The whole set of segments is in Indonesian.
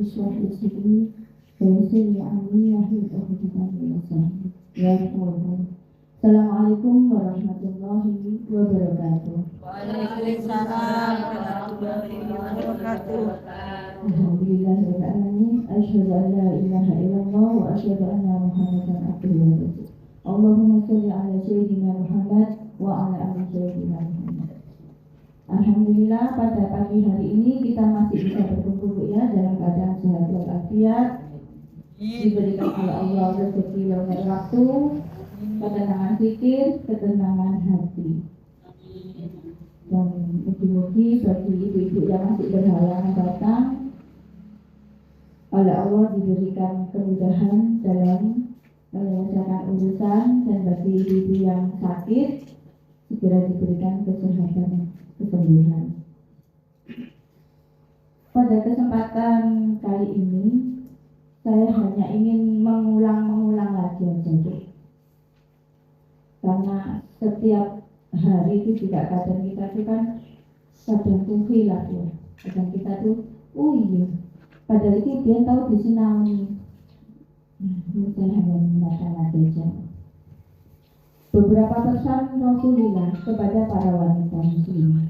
اشرح لي صدري ويسر لي أمري واحلل عقدة من لساني يفقهوا. Assalamualaikum warahmatullahi wabarakatuh. Waalaikumsalam warahmatullahi wabarakatuh. Alhamdulillahirabbil alamin. Asyhadu an la ilaha illallah wa asyhadu anna Muhammadan abduhu wa rasuluh. Allahumma shalli ala sayyidina Muhammad wa ala ali sayyidina Muhammad. Alhamdulillah pada pagi hari ini kita masih bisa berkumpul ya dalam keadaan sehat walafiat. Diberikan oleh Allah rezeki dan waktu, ketenangan pikir, ketenangan hati. Dan mugi-mugi bagi ibu-ibu yang masih berhalangan datang, oleh Allah diberikan kemudahan dalam menyelesaikan urusan, dan bagi ibu yang sakit segera diberikan kesehatan, kesembuhan. Pada kesempatan kali ini saya hanya ingin mengulang lagi saja, karena setiap hari itu juga kadang kita itu kan kadang hilaf ya, kadang kita tuh oh iya padahal itu dia tahu disinami. Ini saya hanya mengatakan saja beberapa pesan Rasulullah kepada para wanita muslim,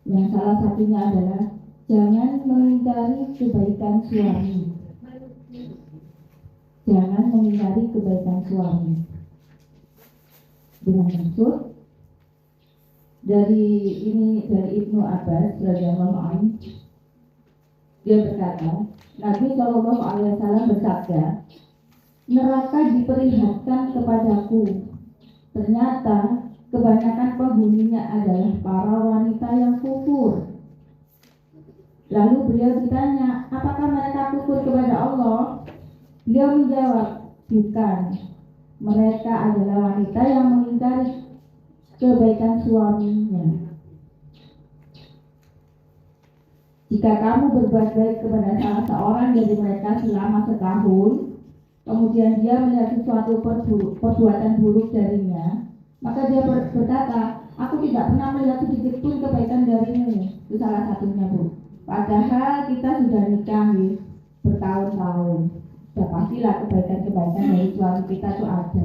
yang salah satunya adalah jangan mengingkari kebaikan suami. Jangan mengingkari kebaikan suami. Dengan maksud dari Ibnu Abbas radhiyallahu anhu, dia berkata, Nabi Shallallahu Alaihi Wasallam bersabda, neraka diperlihatkan kepadaku, ternyata kebanyakan penghuninya adalah para wanita yang kufur. Lalu beliau ditanya, apakah mereka kufur kepada Allah? Beliau menjawab, bukan. Mereka adalah wanita yang mengingkari kebaikan suaminya. Jika kamu berbuat baik kepada salah seorang dari mereka selama setahun, kemudian dia melihat sesuatu perbuatan buruk darinya, maka dia berkata, aku tidak pernah melihat sedikit pun kebaikan darimu. Itu salah satunya, Bu. Padahal kita sudah nikah bertahun-tahun. Ya pastilah kebaikan-kebaikan dari suami kita itu ada.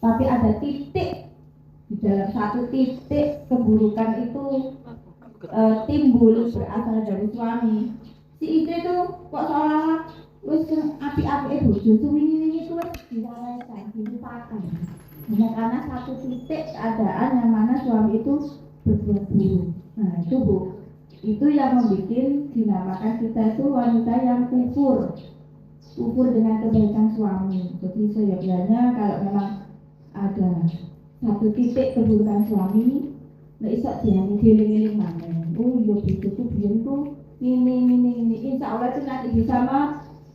Tapi ada titik, di dalam satu titik keburukan itu timbul berasal dari suami. Si istri itu kok seolah-olah wis api-api bojo suwi-wingi itu wis dilalaikan, dilupakan. Hanya karena satu titik keadaan yang mana suami itu berbuat buruk. Nah itu Bu, itu yang membuat dinamakan kita itu wanita yang kufur dengan kebaikan suami. Jadi seyogyanya kalau memang ada satu titik keburukan suami, nek iso dieling-eling maneh. Oh yo bojoku biyen ku ini. Insya Allah itu nanti bisa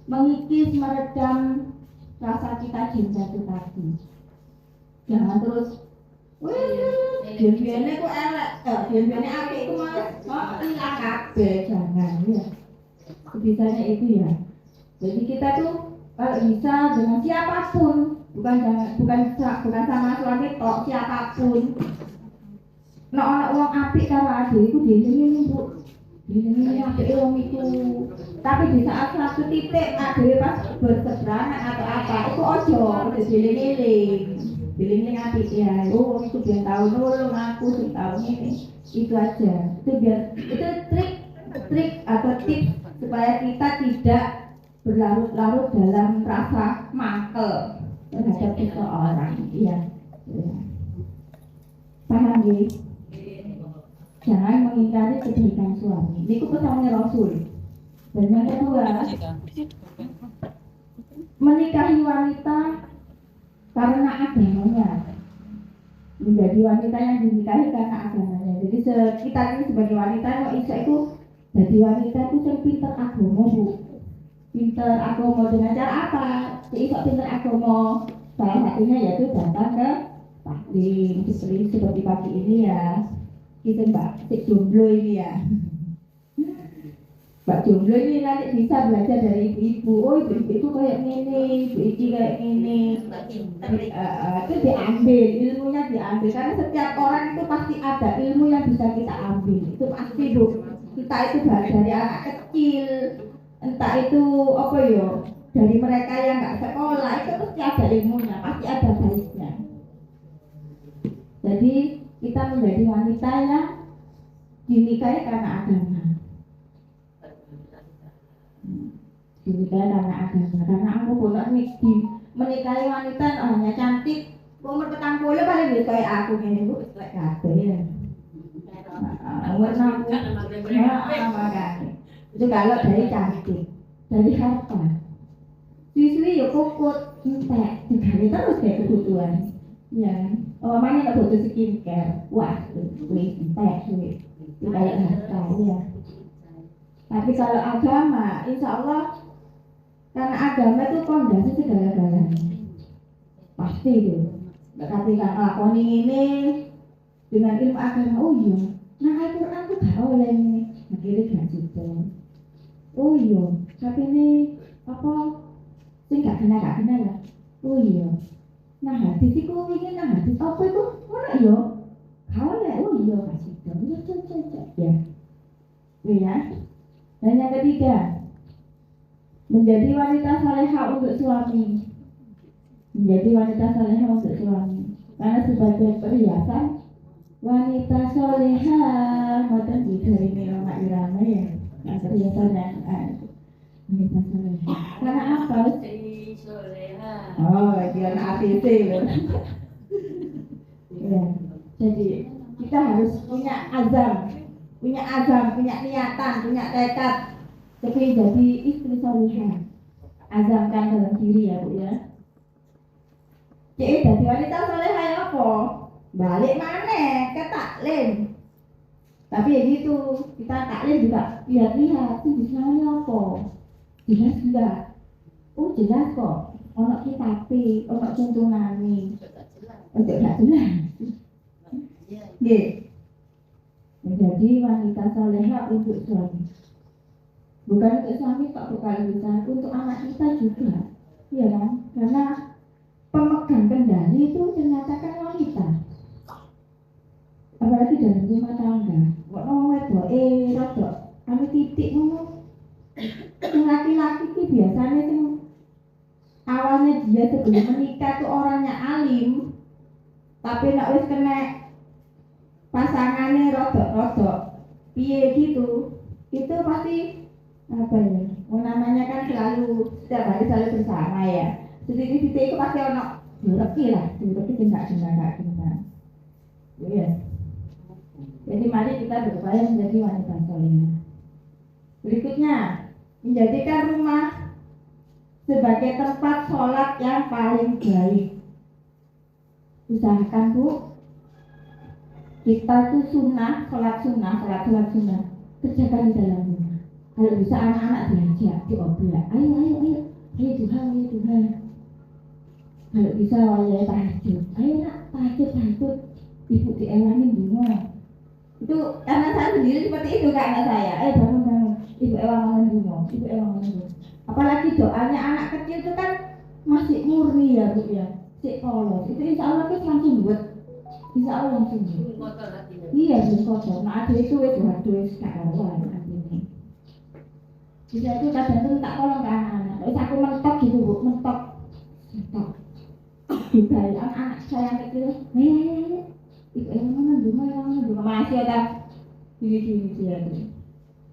mengikis, meredam rasa kita cinta itu tadi. Jangan terus biyen-biyene ku elek, biyen-biyene apik ku mah ilang kabeh, jangan ya. Sebisanya itu ya. Jadi kita tuh kalau bisa dengan siapapun, bukan sama suami tok, siapapun. Nek ana wong apik karo ade iku dhewe Bu. Dhewe apik wong iku. Tapi di saat satu titik ade pas berseberangan atau apa, itu ojo dieling-eling. Dieling-eling apik ya. Oh, itu biar tahu nolong aku setahun ini. Itu aja. Itu trik atau tips supaya kita tidak berlarut-larut dalam rasa mangkel terhadap seseorang. Iya. Paham ya? Jangan mengingkari kebaikan suami. Ini pesannya Rasul. Dan yang kedua, menikahi wanita karena agamanya. Menjadi wanita yang dinikahi karena agamanya. Jadi kita ini sebagai wanita kok itu jadi wanita itu yang pinter agama Bu. Pinter agama dengan cara apa? Jadi pinter agama salah satunya yaitu datang ke taklim seperti pagi ini ya. Kita Mbak Cik Jomblo ini ya. Mbak Jomblo ini nanti bisa belajar dari ibu-ibu. Oh ibu itu kayak gini, ibu ini kayak gini. Itu diambil, ilmunya diambil. Karena setiap orang itu pasti ada ilmu yang bisa kita ambil. Itu pasti Bu. Kita itu dari anak kecil entah itu apa ya, dari mereka yang nggak sekolah itu pasti ada ilmunya, pasti ada baiknya. Jadi kita menjadi wanita yang dinikahi karena agama. Dinikahi karena agama. Karena aku bolak menikahi wanita hanya cantik, umur 40 paling bisa kayak aku gini bu, kayak kabeh ya. Umur 60, makanya. Itu kalau dari cantik, dari harta. Siswi ya kokot, entek, digane terus kayak kebutuhan. Ya, mamanya nggak butuh skincare, wah, wih, entek, wih, itu kayak harta ya. Tapi kalau agama, insya Allah, karena agama itu pondasi segala-galanya, pasti itu. Ketika lakoni ini dengan ilmu agama, oh iya, nah Al-Quran itu gak oleh ini, akhirnya gak gitu. Oh iya, tapi ini apa? Sing gak kena lah. Oh iya. Nah hadis iku wingi nah hadis apa iku? Ora ya. Kalau ya oh iya kasih dong. Ya cocok ya. Ya. Dan yang ketiga, menjadi wanita salehah untuk suami. Menjadi wanita salehah untuk suami. Karena sebagai perhiasan wanita salehah, ngoten di dari Mak Irama ya. Nah, perhiasan yang wanita salehah. Karena apa? Oh, dia anak APC loh. Ya, jadi kita harus punya azam, punya niatan, punya tekad supaya jadi istri salihah. Azamkan dalam diri ya bu ya. Jadi jadi wanita salihah ya apa? Balik mana ke taklim. Tapi ya gitu, kita taklim juga lihat-lihat itu misalnya apa? Jelas enggak? Oh jelas kok. Ono kita pi, ono contonane. Untuk gak jelas. Nggih. Menjadi wanita salehah untuk suami. Bukan untuk suami Pak, bukan bisa untuk anak kita juga. Iya kan? Karena pemegang kendali itu ternyata kan wanita. Apalagi dalam rumah tangga. Kok ngomong wedok rada anu titik ngono. Laki-laki itu biasanya sing awalnya dia sebelum menikah tuh orangnya alim, tapi nek wis kena pasangannya rodok-rodok piye gitu, itu pasti apa ya? Namanya kan selalu setiap hari selalu bersama ya. Titik-titik itu pasti ono dureki lah, dureki tidak kena. Iya. Jadi mari kita berupaya menjadi wanita salehah. Berikutnya, menjadikan rumah sebagai tempat sholat yang paling baik. Usahakan bu, kita tuh sholat sunnah, kerjakan di dalam rumah. Kalau bisa anak-anak diajak, diobrol, ayo Tuhan. Kalau bisa wajah tahajud, ayo nak tahajud, ibu dielangin dulu. Itu anak saya sendiri seperti itu kak anak saya, bangun, ibu elangin dulu. Apalagi doanya anak kecil itu kan masih murni ya bu ya, cek polos. Itu insya Allah kita langsung buat, Iya kotor. Nah ada itu waduh sekarang artinya. Bisa itu kadang tuh tak tolong ke anak-anak. Terus aku mentok gitu bu, mentok. Juga anak saya yang kecil, ayo. Ibu yang dulu masih ada gini dia.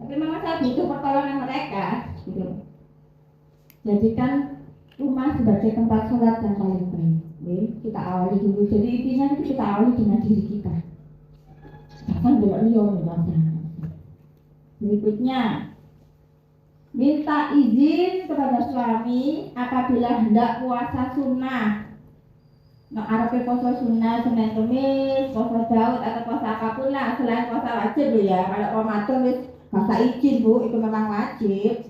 Tapi memang saya butuh pertolongan mereka, gitu. Jadikan rumah sebagai tempat sholat yang paling baik. Kita awali dulu. Jadi intinya kita awali dengan diri kita. Bahkan tidak lihat berikutnya, minta izin kepada suami apabila hendak puasa sunnah. Nah, arepe puasa sunnah Senin Kamis, puasa Daud atau puasa apapun lah selain puasa wajib loh ya. Kalau Ramadan wis bahasa izin bu, itu memang wajib.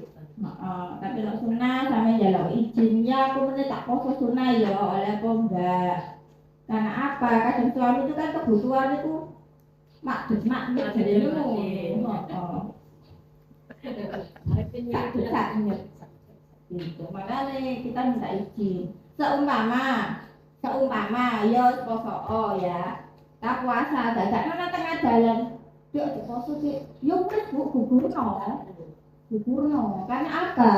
Tapi kalau sunnah sama jalur izinnya, aku tak puasa sunnah ya oleh apa enggak? Karena apa? Kadang suami itu kan kebutuhan itu mak jadi lu gitu. Makanya kita minta izin. Seumpama ya poso ya. Tak puasa dadak nang tengah jalan. Yo poso sih. Yo wis bu gugurno. sempurna. Karena apa?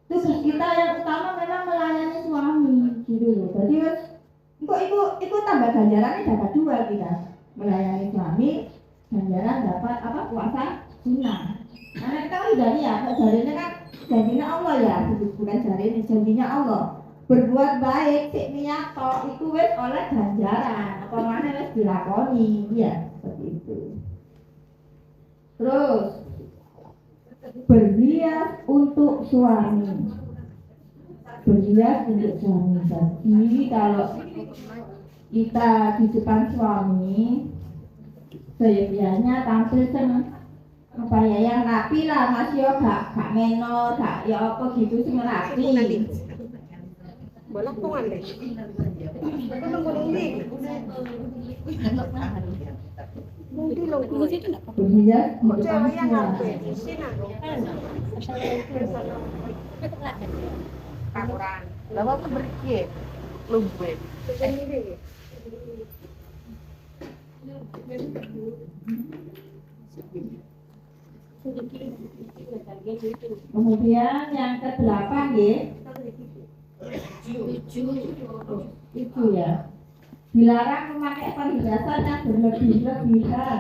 Tugas kita yang utama memang melayani suami, gitu loh. Jadi itu tambah ganjarannya dapat 2 kita. Melayani suami, ganjaran dapat apa? Puasa sunnah. Karena kita udah niat, jadinya kan janjinya Allah ya, bukan janjinya Allah. Berbuat baik, sik niat tok iku wis oleh ganjaran. Apa mana wis dilakoni, ya seperti itu. Terus berhias untuk suami. Berhias untuk suami. Jadi kalau kita di depan suami, seyogyanya tampil apa ya yang rapi lah, Mas yo gak menor, gak ya apa gitu sing rapi. Bolak pungan deh. Mungkin lo Berhias di depan suami. Kamuran. Lalu aku beriki lumbe. Kemudian yang ke-8 ya. Itu ya. Dilarang memakai perhiasan yang berlebih-lebihan.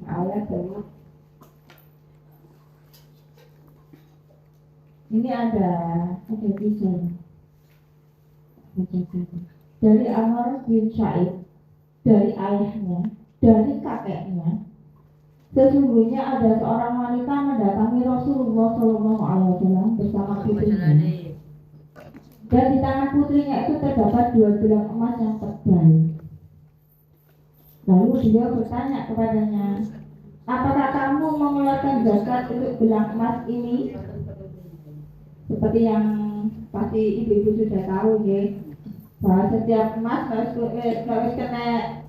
Ayat dulu. Ini ada tulisan dari Amr bin Sa'id, dari ayahnya, dari kakeknya. Sesungguhnya ada seorang wanita mendatangi Rasulullah SAW bersama putrinya. Dan di tangan putrinya itu terdapat 2 gelang emas yang tebal. Lalu dia bertanya kepadanya, apakah kamu mengeluarkan zakat untuk gelang emas ini? Seperti yang pasti ibu-ibu sudah tahu ya, bahwa setiap emas harus kena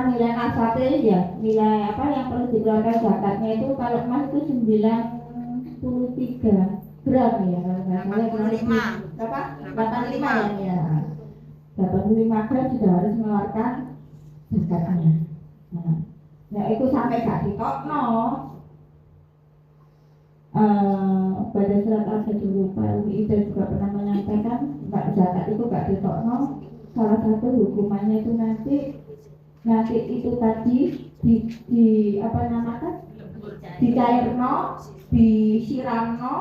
nilai nasabnya ya, nilai apa yang perlu dikeluarkan zakatnya itu kalau emas itu 93 gram ya, 85 berapa? 85 ya, 85 gram sudah harus mengeluarkan zakatnya. Nah itu sampai gak ditokno. Pada surat Al-Fajr itu juga pernah menyampaikan zakat itu gak ditokno, salah satu hukumannya itu nanti itu tadi di apa namanya, dicairno, disiramno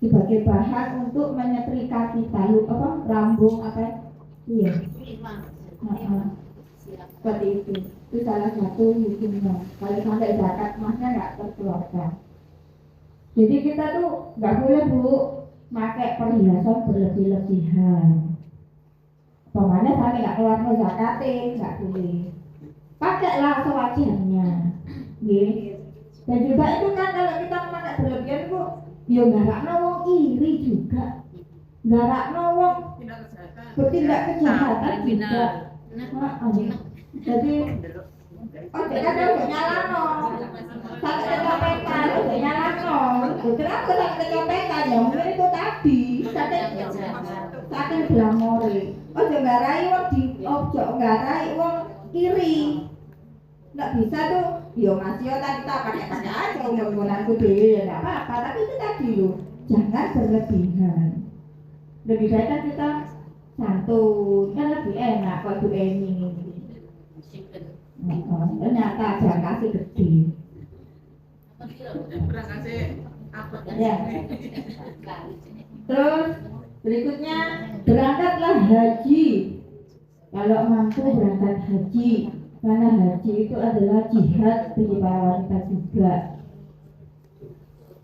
sebagai bahan untuk menyetrika kita, rambung apa iya, seperti itu salah satu hukumnya kalau sampai zakat emasnya nggak terkeluarkan. Jadi kita tuh nggak boleh pakai perhiasan berlebih-lebihan. Pokoknya sampai nggak keluar zakatnya nggak boleh. Pakailah sewajarnya, gitu. Dan juga itu kan kalau kita memakai berlebihan itu, ya nggak wong iri juga, nggak wong bertindak kejahatan juga. Jadi kan udah nyalano, sampai kecopetan udah nyalano. Kenapa sampai kecopetan ya? Mungkin itu tadi saking glamore. Ojo ngarai wong wong iri. Nggak bisa tuh, yo Mas yo tadi kita pakai aja umur-umuranku dhewe ya nggak apa-apa. Tapi itu tadi loh, jangan berlebihan. Lebih baik kan kita santun, kan lebih enak kalau Bu Eni. Ternyata jangkasnya gede. Ya. Terus berikutnya berangkatlah haji. Kalau mampu berangkat haji, karena haji itu adalah jihad bagi para wanita juga.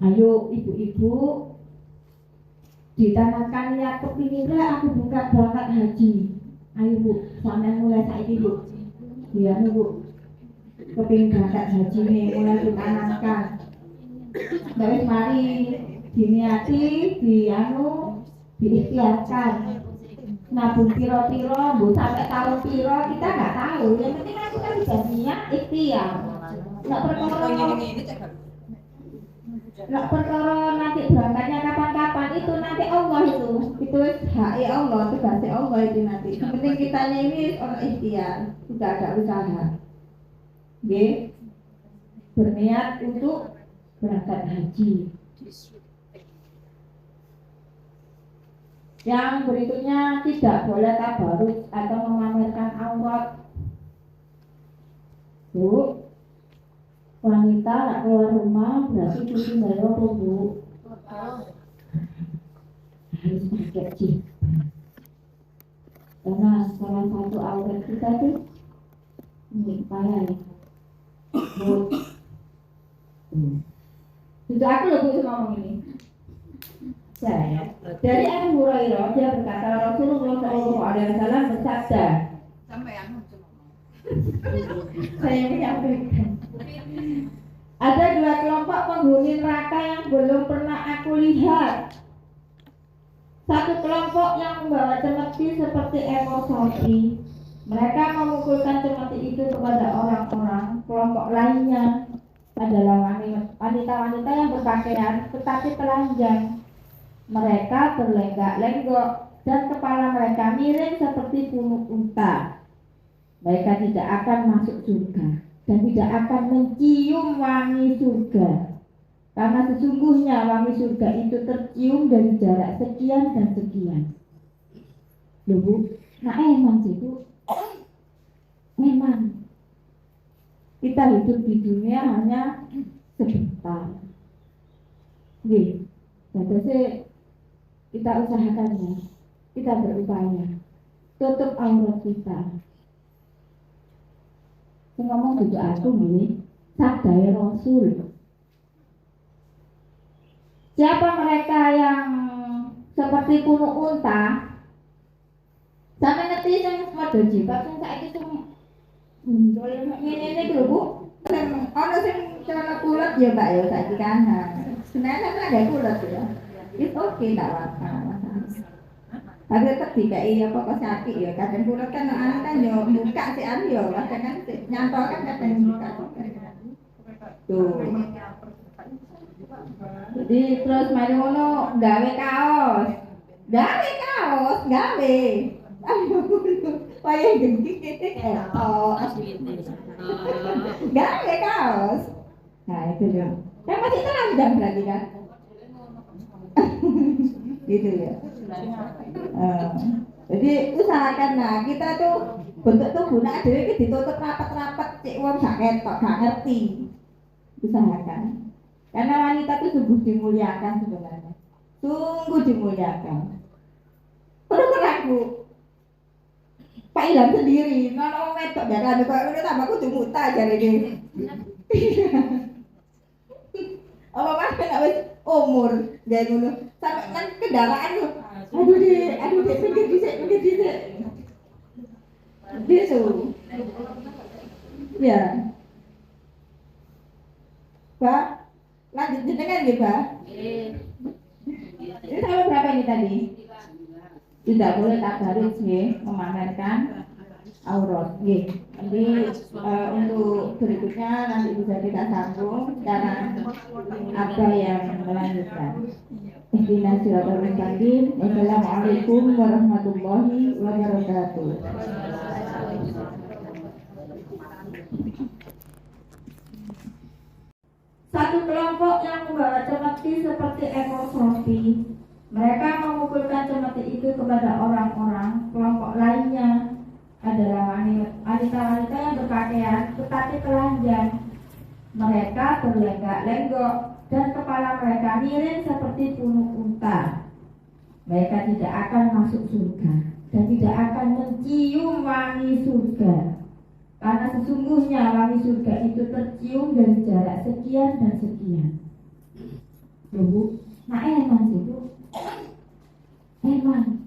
Ayo ibu-ibu ditanamkan niat kepinginnya aku buka berangkat haji. Ayo Bu, sampai mulai saiki Bu. Iya Bu, kepingin berangkat haji nih, mulai ditanamkan. Dari mari diniati, diikhtiarkan. Nabung piro-piro, Bu sampai tahun piro kita nggak tahu. Yang penting kan kita bisa niat ikhtiar. Nggak perkara nanti berangkatnya kapan-kapan, itu nanti Allah itu hak Allah, tugas Allah itu nanti. Yang penting kitanya ini orang ikhtiar, tidak ada usaha. Oke. berniat untuk berangkat haji. Yang berikutnya tidak boleh tabarruj atau memamerkan aurat. Bu, wanita nak keluar rumah berarti kudu bayar apa, Bu? Harus pakai jilbab. Karena salah satu aurat kita tuh ini payah ya. Bu, itu aku lebih ngomong ini. Saya dari Abu Hurairah dia berkata Rasulullah SAW bersabda. Sampai yang Saya menyampaikan. Ada dua kelompok penghuni neraka yang belum pernah aku lihat. Satu kelompok yang membawa cemeti seperti ekor sapi. Mereka memukulkan cemeti itu kepada orang-orang. Kelompok lainnya adalah wanita-wanita yang berpakaian tetapi telanjang. Mereka berlenggak-lenggok dan kepala mereka miring seperti punuk unta. Mereka tidak akan masuk surga dan tidak akan mencium wangi surga. Karena sesungguhnya wangi surga itu tercium dari jarak sekian dan sekian. Loh Bu, nah emang sih Bu, memang kita hidup di dunia hanya sebentar. Nih, jadi kita usahakannya, kita berupaya tutup aurat kita. Ngomong juga aku nih, sabda Rasul. Siapa mereka yang seperti punuk unta? Sampai ngerti yang model jilbab yang saiki sing ngene iki lho Bu. Ono sing celana kulit ya Mbak ya saiki kan. Sebenarnya kan ada kulit ya. Itu oke enggak apa-apa. Tapi tetap dikai apa kok sakit ya. Kadang kulit kan kan yo buka si an yo, kadang kan nyantol kan kadang buka. Tuh. Jadi terus mari ngono gawe kaos. Gawe. Wayang gede ketok. Gawe kaos. Nah, itu ya. Kan masih telanjang berarti kan? Gitu ya. Jadi usahakan nah kita tuh bentuk tubuh nak dhewe iki ditutup rapat-rapat cek wong gak ketok, gak ngerti. Usahakan. Karena wanita itu sungguh dimuliakan sebenarnya. Sungguh dimuliakan. Terus aku Pak Ilham sendiri, nono wedok ya kan kok ngene tambah kudu muta jare iki. Apa Mas nek wis umur gawe ngono. Sampai kan kendaraan lho. Aduh deh, pinggir dhisik. Dia tuh. Ya. Pak, lanjut jenengan nggih, Pak? Ini sampai berapa ini tadi? Tidak boleh tabarruj nggih, memamerkan aurat nggih. Jadi untuk berikutnya nanti bisa kita sambung sekarang apa yang melanjutkan. Ihdinas siratal mustaqim. Wassalamualaikum warahmatullahi wabarakatuh. Satu kelompok yang membawa cemeti seperti ekor sapi. Mereka memukulkan cemeti itu kepada orang-orang. Kelompok lainnya adalah wanita-wanita yang berpakaian tetapi telanjang. Mereka berlenggak-lenggok dan kepala mereka miring seperti punuk unta. Mereka tidak akan masuk surga dan tidak akan mencium wangi surga. Karena sesungguhnya wangi surga itu tercium dari jarak sekian dan sekian. Loh Bu, nah emang sih Bu. Emang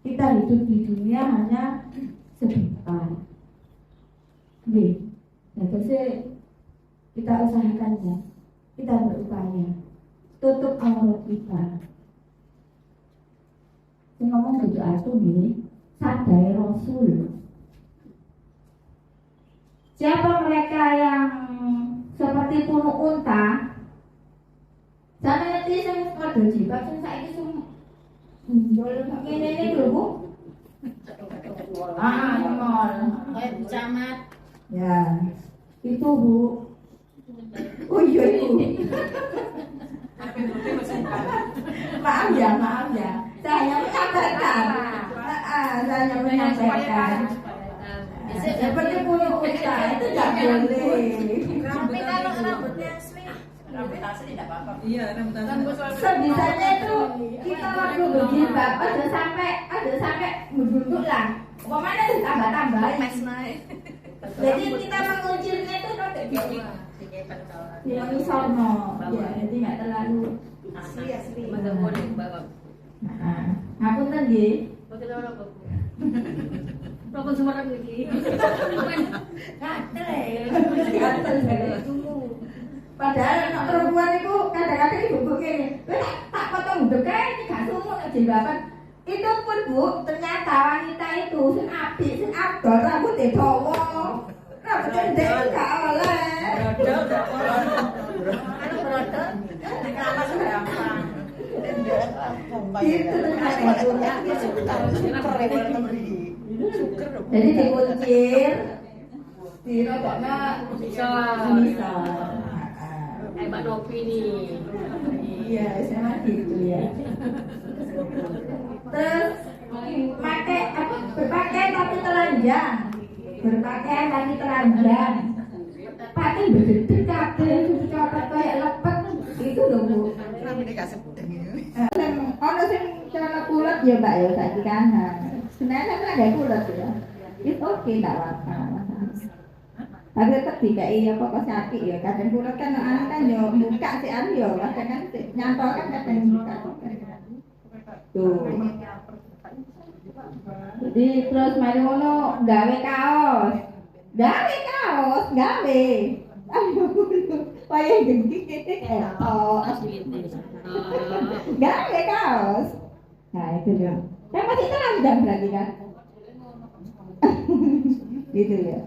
kita hidup di dunia hanya sebentar. Nih, jadi kita usahakan ya, kita berupaya tutup aurat kita. Saya ngomong gitu aku nih, sabda Rasul. Siapa mereka yang seperti punuk unta? Sampe ngerti sing model jilbab sing saiki sing ngene lho Bu. Mall. Kayak camat. Ya. Itu Bu, Oh iya ibu. Maaf ya. Saya menyampaikan. Saya menyampaikan. Seperti punya utang itu tidak boleh. Tapi kalau rambutnya asli, rambut asli tidak apa-apa. Iya, rambut Sebisanya itu kita waktu berjilbab ada sampai menduduk lah. Pokoknya ditambah-tambah. Jadi kita mengucilnya itu pakai gini. Yang sono, ya, jadi nggak terlalu Asli. Aku tadi. Rokok Semarang lagi. Padahal anak perempuan itu kadang-kadang ibu gini, tak potong dekai ini gak sumuk jilbaban. Itu pun bu, ternyata wanita itu sing apik, sing abdol rambutnya dawa, rambutnya ndek gak oleh. Itu jadi dikuncir, diroboknya bisa. Mbak Novi nih. Iya, sama gitu ya. Terus berpakaian tapi telanjang, Pati berdiri kabel, copot kayak lepet itu loh bu. Ono sing celana kulit ya mbak ya saiki kan. Sebenarnya kan ada kulit ya. Itu oke tidak apa-apa. Tapi tetap dikai apa kok sakit ya. Kadang kulit kan kan yo buka sih yo, kadang kan nyantol kan kadang buka. Tuh. Jadi terus mari ngono gawe kaos. Payah gengki ketok. Gawe kaos. Nah itu ya. Kan masih telanjang berarti kan? Gitu ya.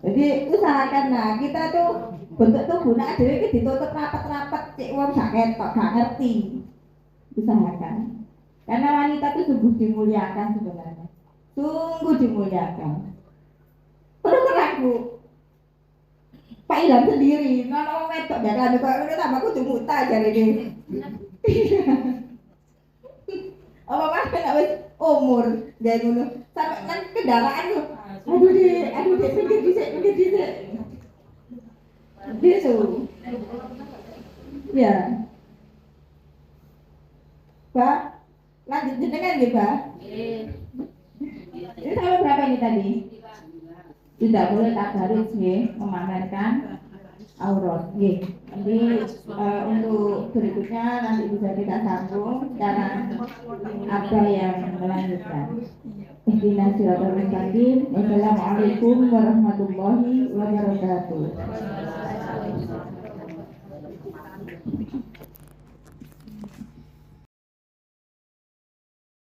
Jadi usahakan nah kita tuh bentuk tubuh nak dhewe iki ditutup rapat-rapat cek wong gak ketok, gak ngerti. Usahakan. Karena wanita itu sungguh dimuliakan sebenarnya. Sungguh dimuliakan. Terus aku Pak Ilham sendiri, nono wedok dalan kok ngene tambah kudu muta jare iki. Apa mas kena wis umur gawe ngono. Sampai nang kendaraan lho. Aduh dek pinggir dhisik. Gitu. Ya. Pak, lanjut jenengan nggih, Pak? Ini sampai berapa ini tadi? Tidak boleh tabarruj nggih, memamerkan aurat nggih. Jadi untuk berikutnya nanti bisa kita sambung sekarang apa yang melanjutkan. Ihdinas siratal mustaqim. Wassalamualaikum warahmatullahi wabarakatuh.